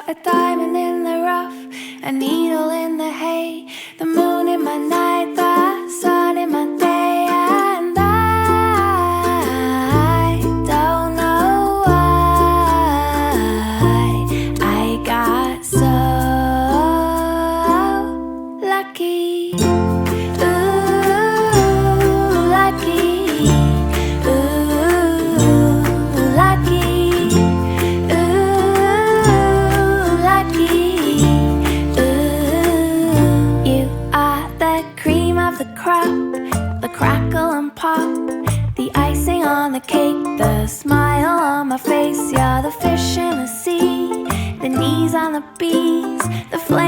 a diamond in the rough, a needle in the hay, the moon in my night, the sun in my day. And I don't know why I got so lucky. Ooh, lucky. The crop, the crackle and pop, the icing on the cake, the smile on my face. You're the fish in the sea, the knees on the bees, the flame